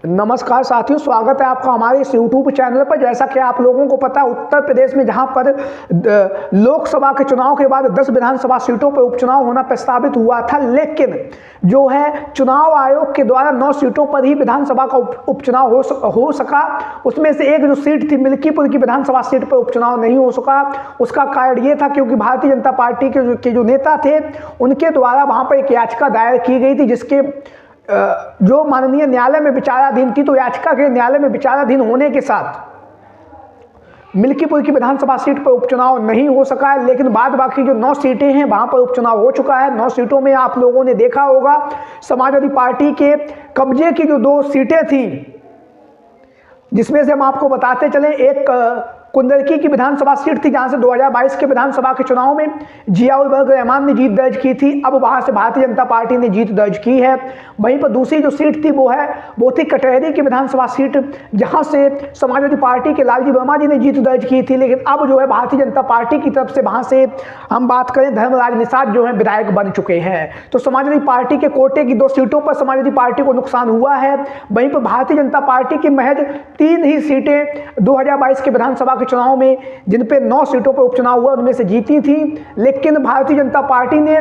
नमस्कार साथियों, स्वागत है आपका हमारे इस YouTube चैनल पर। जैसा कि आप लोगों को पता है, उत्तर प्रदेश में जहां पर लोकसभा के चुनाव के बाद 10 विधानसभा सीटों पर उपचुनाव होना प्रस्तावित हुआ था, लेकिन जो है चुनाव आयोग के द्वारा 9 सीटों पर ही विधानसभा का उपचुनाव हो सका। उसमें से एक जो सीट थी मिल्कीपुर की विधानसभा सीट पर उपचुनाव नहीं हो सका। उसका कारण ये था क्योंकि भारतीय जनता पार्टी के जो नेता थे उनके द्वारा वहां पर एक याचिका दायर की गई थी, जिसके जो माननीय न्यायालय में विचाराधीन थी। तो याचिका के न्यायालय में विचाराधीन होने के साथ मिल्कीपुर की विधानसभा सीट पर उपचुनाव नहीं हो सका है, लेकिन बाद बाकी जो 9 सीटें हैं वहां पर उपचुनाव हो चुका है। 9 सीटों में आप लोगों ने देखा होगा, समाजवादी पार्टी के कब्जे की जो 2 सीटें थी, जिसमें से हम आपको बताते चले, एक कुंदरकी की विधानसभा सीट थी जहां से 2022 के विधानसभा के चुनाव में जिया-उल-बर्क-रहमान ने जीत दर्ज की थी। अब वहां से भारतीय जनता पार्टी ने जीत दर्ज की है। वहीं पर दूसरी जो सीट थी वो थी कटहरी की विधानसभा सीट, जहां से समाजवादी पार्टी के लालजी वर्मा जी ने जीत दर्ज की थी। लेकिन अब जो है भारतीय जनता पार्टी की तरफ से वहां से हम बात करें, धर्मराज निषाद जो है विधायक बन चुके हैं। तो समाजवादी पार्टी के कोटे की 2 सीटों पर समाजवादी पार्टी को नुकसान हुआ है। वहीं पर भारतीय जनता पार्टी की महज 3 ही सीटें 2022 के विधानसभा चुनाव में, जिन पे 9 सीटों पर उपचुनाव हुआ, उनमें से जीती थी। लेकिन भारतीय जनता पार्टी ने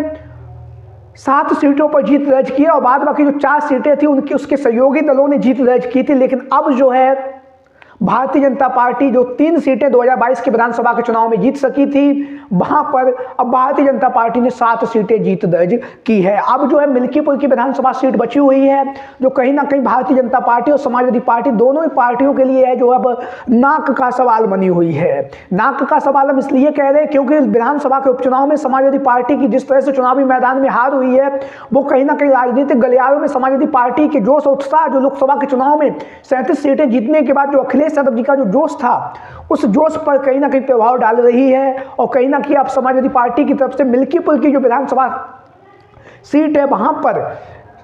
7 सीटों पर जीत दर्ज की और बाद बाकी जो 4 सीटें थी उसके सहयोगी दलों ने जीत दर्ज की थी। लेकिन अब जो है भारतीय जनता पार्टी जो 3 सीटें 2022 के विधानसभा के चुनाव में जीत सकी थी, वहां पर अब भारतीय जनता पार्टी ने 7 सीटें जीत दर्ज की है। अब जो है मिल्कीपुर की विधानसभा सीट बची हुई है, जो कहीं ना कहीं भारतीय जनता पार्टी और समाजवादी पार्टी दोनों ही पार्टियों के लिए है, जो अब नाक का सवाल बनी हुई है। नाक का सवाल हम इसलिए कह रहे हैं क्योंकि विधानसभा के उपचुनाव में समाजवादी पार्टी की जिस तरह से चुनावी मैदान में हार हुई है, वो कहीं ना कहीं राजनीतिक गलियारों में समाजवादी पार्टी के जोश और उत्साह, जो लोकसभा के चुनाव में 37 सीटें जीतने के बाद जो अखिलेश यादव जी का जो जोश था, उस जोश पर कहीं ना कहीं प्रभाव डाल रही है। और कहीं ना कहीं अब समाजवादी पार्टी की तरफ से मिल्कीपुर की जो विधानसभा सीट है, वहां पर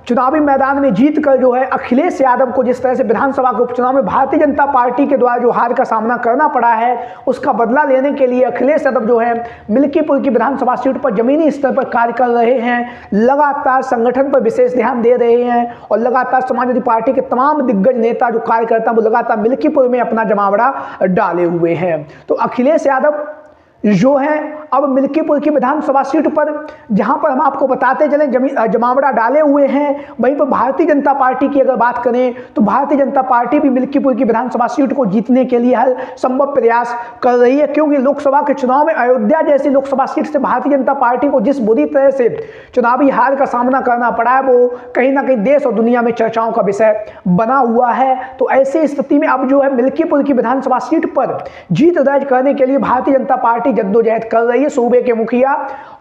चुनावी मैदान में जीत कर जो है अखिलेश यादव को जिस तरह से विधानसभा के उपचुनाव में भारतीय जनता पार्टी के द्वारा जो हार का सामना करना पड़ा है, उसका बदला लेने के लिए अखिलेश यादव जो है मिल्कीपुर की विधानसभा सीट पर जमीनी स्तर पर कार्य कर रहे हैं। लगातार संगठन पर विशेष ध्यान दे रहे हैं और लगातार समाजवादी पार्टी के तमाम दिग्गज नेता जो कार्यकर्ता वो लगातार मिल्कीपुर में अपना जमावड़ा डाले हुए हैं। तो अखिलेश यादव जो है अब मिल्कीपुर की विधानसभा सीट पर, जहां पर हम आपको बताते चले जमावड़ा डाले हुए हैं, वहीं पर भारतीय जनता पार्टी की अगर बात करें तो भारतीय जनता पार्टी भी मिल्कीपुर की विधानसभा सीट को जीतने के लिए हर संभव प्रयास कर रही है। क्योंकि लोकसभा के चुनाव में अयोध्या जैसी लोकसभा सीट से भारतीय जनता पार्टी को जिस बुरी तरह से चुनावी हार का सामना करना पड़ा है, वो कहीं ना कहीं देश और दुनिया में चर्चाओं का विषय बना हुआ है। तो ऐसी स्थिति में अब जो है मिल्कीपुर की विधानसभा सीट पर जीत दर्ज करने के लिए भारतीय जनता पार्टी जद्दोजहद कर रही है। सूबे के मुखिया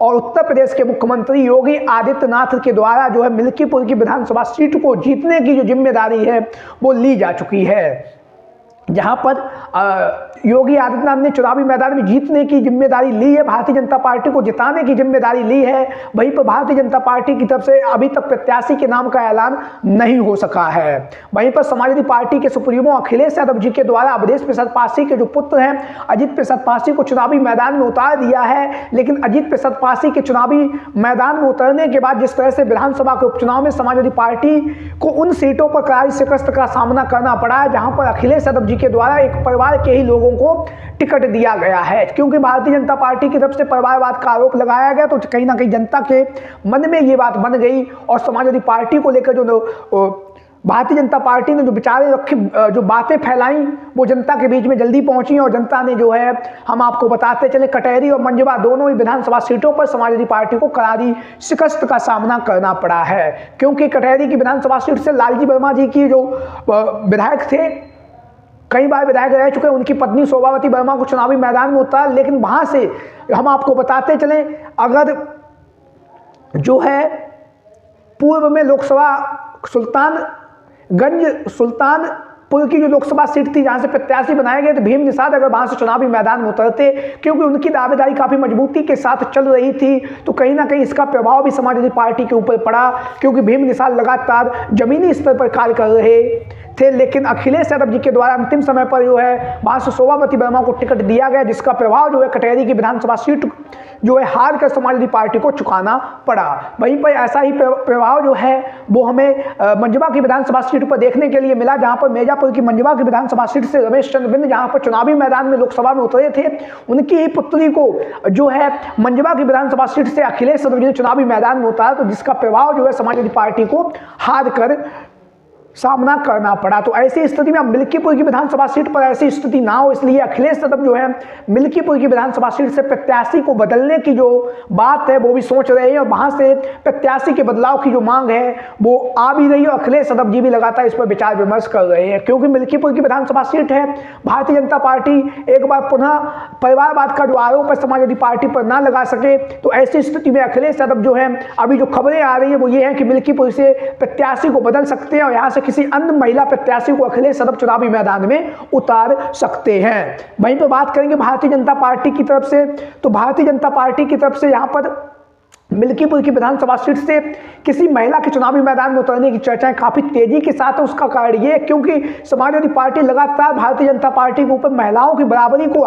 और उत्तर प्रदेश के मुख्यमंत्री योगी आदित्यनाथ के द्वारा जो है मिल्कीपुर की विधानसभा सीट को जीतने की जो जिम्मेदारी है वो ली जा चुकी है। जहां पर योगी आदित्यनाथ ने चुनावी मैदान में जीतने की जिम्मेदारी ली है, भारतीय जनता पार्टी को जिताने की जिम्मेदारी ली है। वहीं पर भारतीय जनता पार्टी की तरफ से अभी तक प्रत्याशी के नाम का ऐलान नहीं हो सका है। वहीं पर समाजवादी पार्टी के सुप्रीमो अखिलेश यादव जी के द्वारा अवधेश प्रसाद पासी के जो पुत्र हैं अजित प्रसाद पासी को चुनावी मैदान में उतार दिया है। लेकिन अजित प्रसाद पासी के चुनावी मैदान में उतरने के बाद जिस तरह से विधानसभा के उपचुनाव में समाजवादी पार्टी को उन सीटों पर करारी शिकस्त का सामना करना पड़ा है, जहां पर अखिलेश यादव के द्वारा एक परिवार के ही लोगों को टिकट दिया गया है। क्योंकि भारतीय जनता पार्टी की तरफ से परिवारवाद का आरोप लगाया गया, तो कहीं ना कहीं जनता के मन में ये बात बन गई और समाजवादी पार्टी को लेकर जो भारतीय जनता पार्टी ने जो विचारें रखी, जो बातें फैलाई, वो जनता के बीच में जल्दी पहुंची और जनता ने जो है, हम आपको बताते चले, कटहरी और मंझवा दोनों ही विधानसभा सीटों पर समाजवादी पार्टी को करारी शिकस्त का सामना करना पड़ा है। क्योंकि कटहरी की विधानसभा सीट से लालजी वर्मा जी की जो विधायक थे, कई बार विधायक रह चुके, उनकी पत्नी शोभावती वर्मा को चुनावी मैदान में उतारा। लेकिन वहां से हम आपको बताते चलें, अगर जो है पूर्व में लोकसभा सुल्तानपुर की जो लोकसभा सीट थी जहां से प्रत्याशी बनाए गए थे भीम निषाद, अगर वहां से चुनावी मैदान में उतरते, क्योंकि उनकी दावेदारी काफी मजबूती के साथ चल रही थी, तो कहीं ना कहीं इसका प्रभाव भी समाजवादी पार्टी के ऊपर पड़ा। क्योंकि भीम निषाद लगातार जमीनी स्तर पर कार्य कर रहे थे। लेकिन अखिलेश यादव जी के द्वारा अंतिम समय पर जो है वहां से शोभावती वर्मा को टिकट दिया गया, जिसका प्रभाव जो है कटहरी की विधानसभा सीट जो है हार कर समाजवादी पार्टी को चुकाना पड़ा। वहीं पर ऐसा ही प्रभाव जो है वो हमें मंजवा की विधानसभा सीट पर देखने के लिए मिला, जहां पर मिर्जापुर की मंजवा की विधानसभा सीट से रमेश चंद्र बिंद जहां पर चुनावी मैदान में लोकसभा में उतरे थे, उनकी ही पुत्री को जो है मंजवा की विधानसभा सीट से अखिलेश यादव जी ने चुनावी मैदान में उतारा, तो जिसका प्रभाव जो है समाजवादी पार्टी को हार कर सामना करना पड़ा। तो ऐसी स्थिति में अब मिल्कीपुर की विधानसभा सीट पर ऐसी स्थिति ना हो, इसलिए अखिलेश यादव जो है मिल्कीपुर की विधानसभा सीट से प्रत्याशी को बदलने की जो बात है वो भी सोच रहे हैं, और वहां से प्रत्याशी के बदलाव की जो मांग है वो आ भी रही है, और अखिलेश यादव जी भी लगातार इस पर विचार विमर्श कर रहे हैं, क्योंकि मिल्कीपुर की विधानसभा सीट है। भारतीय जनता पार्टी एक बार पुनः परिवारवाद का जो आरोप है समाजवादी पार्टी पर ना लगा सके, तो ऐसी स्थिति में अखिलेश यादव जो है अभी जो खबरें आ रही है वो ये है कि मिल्कीपुर से प्रत्याशी को बदल सकते हैं और यहाँ से किसी अन्य महिला प्रत्याशी को अखिलेश यादव चुनावी मैदान में उतार सकते हैं। वहीं पर बात करेंगे भारतीय जनता पार्टी की तरफ से, तो भारतीय जनता पार्टी की तरफ से यहाँ पर मिल्कीपुर की विधानसभा सीट से किसी महिला के चुनावी मैदान में उतरने की चर्चाएं काफी तेजी के साथ है। उसका कारण ये है क्योंकि समाजवादी पार्टी लगातार भारतीय जनता पार्टी के ऊपर महिलाओं की बराबरी को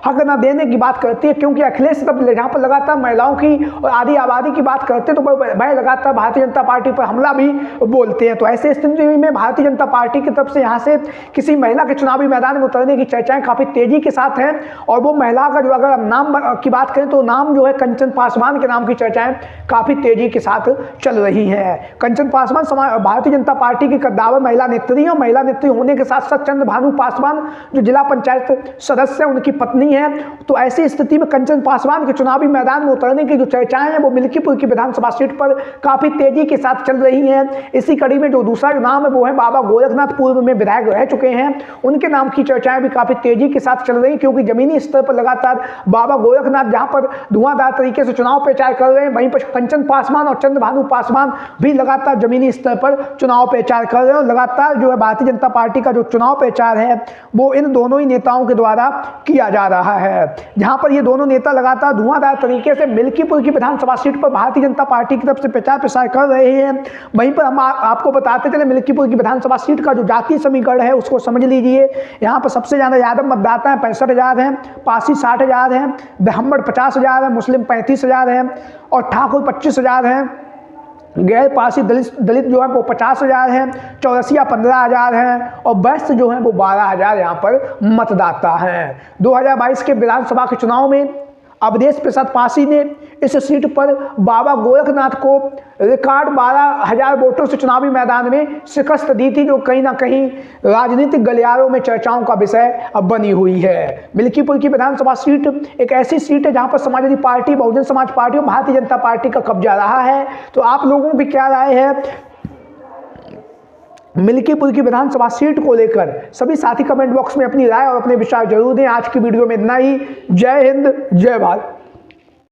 हक न देने की बात करती है, क्योंकि अखिलेश यादव यहाँ पर लगातार महिलाओं की और आधी आबादी की बात करते हैं, तो वह लगातार भारतीय जनता पार्टी पर हमला भी बोलते हैं। तो ऐसे स्थिति में भारतीय जनता पार्टी की तरफ से यहाँ से किसी महिला के चुनावी मैदान में उतरने की चर्चाएं काफी तेजी के साथ हैं, और वो महिला का जो अगर नाम की बात करें तो नाम जो है कंचन पासवान के नाम की चर्चाएं काफी तेजी के साथ चल रही है। कंचन पासवान भारतीय जनता पार्टी की कद्दावर महिला नेत्री और महिला नेत्री होने के साथ साथ चंद्र भानु पासवान जो जिला पंचायत सदस्य उनकी पत्नी है। तो ऐसी स्थिति में कंचन पासवान के चुनावी मैदान में उतरने की जो चर्चाएं हैं वो मिल्कीपुर की विधानसभा सीट पर काफी तेजी के साथ चल रही हैं। इसी कड़ी में जो दूसरा जो नाम है वो है बाबा गोरखनाथ, पूर्व में विधायक रह चुके हैं, उनके नाम की चर्चाएं भी काफी तेजी के साथ चल रही हैं, क्योंकि जमीनी स्तर पर लगातार बाबा गोरखनाथ जहां पर धुआंधार तरीके से चुनाव प्रचार कर रहे हैं, वहीं पर कंचन पासवान और चंद्र भानु पासवान भी लगातार जमीनी स्तर पर चुनाव प्रचार कर रहे हैं। लगातार जो है भारतीय जनता पार्टी का जो चुनाव प्रचार है वो इन दोनों ही नेताओं के द्वारा किया जा रहा है, जहां पर ये दोनों नेता लगातार धुआंधार तरीके से मिल्कीपुर की विधानसभा सीट पर भारतीय जनता पार्टी की तरफ से प्रचार प्रसार कर रहे हैं। वहीं पर हम आपको बताते चले मिल्कीपुर की विधानसभा सीट का जो जातीय समीकरण है उसको समझ लीजिए। यहाँ पर सबसे ज्यादा यादव मतदाता है 65,000 हैं, पासी 60,000 हैं, ब्राह्मण 50,000 है, मुस्लिम 35,000 है और ठाकुर 25,000 हैं। गैर पासी दलित जो है वो 50,000 हैं, चौरसिया 15,000 हैं और वैश्य जो है वो 12,000 यहाँ पर मतदाता हैं। 2022 के विधानसभा के चुनाव में अवधेश प्रसाद पासी ने इस सीट पर बाबा गोरखनाथ को रिकॉर्ड 12,000 वोटों से चुनावी मैदान में शिकस्त दी थी, जो कहीं ना कहीं राजनीतिक गलियारों में चर्चाओं का विषय अब बनी हुई है। मिल्कीपुर की विधानसभा सीट एक ऐसी सीट है जहां पर समाजवादी पार्टी, बहुजन समाज पार्टी और भारतीय जनता पार्टी का कब्जा रहा है। तो आप लोगों की क्या राय है मिल्कीपुर की विधानसभा सीट को लेकर? सभी साथी कमेंट बॉक्स में अपनी राय और अपने विचार जरूर दें। आज की वीडियो में इतना ही। जय हिंद, जय भारत।